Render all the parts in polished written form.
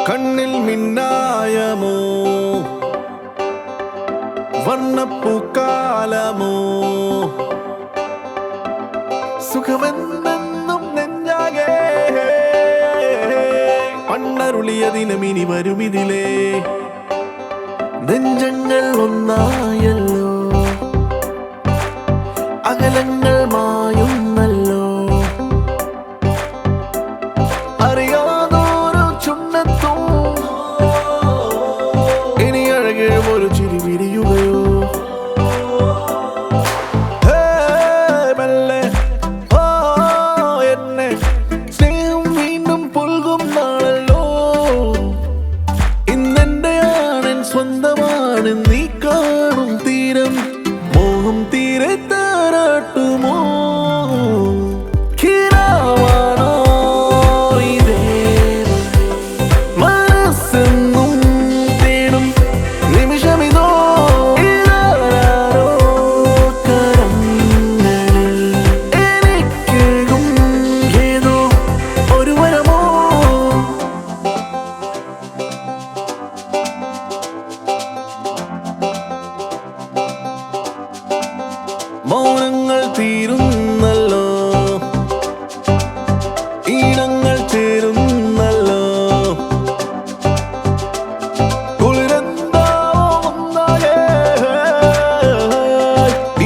കണ്ണിൽ മിന്നായമോ വർണ്ണപ്പൂക്കാലമോ സുഖമെന്നെന്നും നെഞ്ചാകെ പണ്ണരുളിയ ദിനമിനി വരുമിതിലേ നെഞ്ചങ്ങൾ ഒന്നായല്ലോ അകലങ്ങൾ മായുന്നല്ലോ അറിയാതോരോ ചുണ്ണത്തും ഇനി അഴകിഴും ഒരു ചിരി വിരിയുകയോ മെല്ലെ എന്നെ സ്നേഹം വീണ്ടും പുൽകും നാളല്ലോ ഇന്നെന്റെയാണെൻ സ്വന്തമാണ് നീ കാണും തീരം മോഹം തീരെ താരാട്ടുമോ മൗനങ്ങൾ തീരുന്നല്ലോ ഈണങ്ങൾ ചേരുന്നല്ലോ കുളിരെന്താവുന്നായേ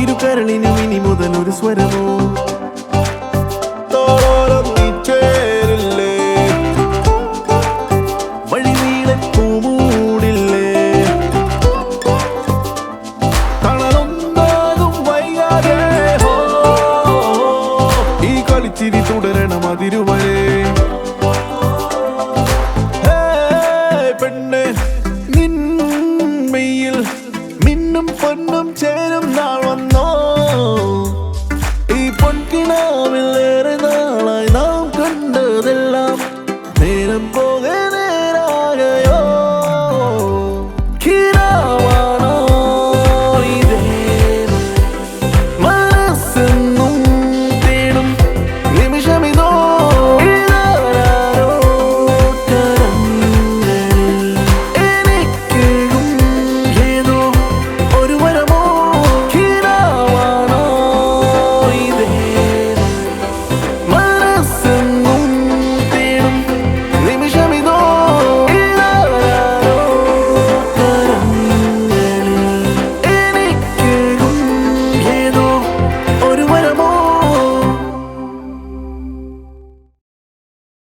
ഇരുകരളിനും ഇനി മുതൽ ഒരു സ്വരമോ തോളോരം നീ ചേരില്ലേ വഴിനീളെ പൂമൂടില്ലേ ചിരി തുടരണം അതിരുവഴേ പെണ്ണെ നിന്മയിൽ മിന്നും പൊന്നും ചേരും നാൾ വന്നോ ഈ പൊൻകിനാവിൽ ഏറെ നാളായി നാം കണ്ടതെല്ലാം നേരം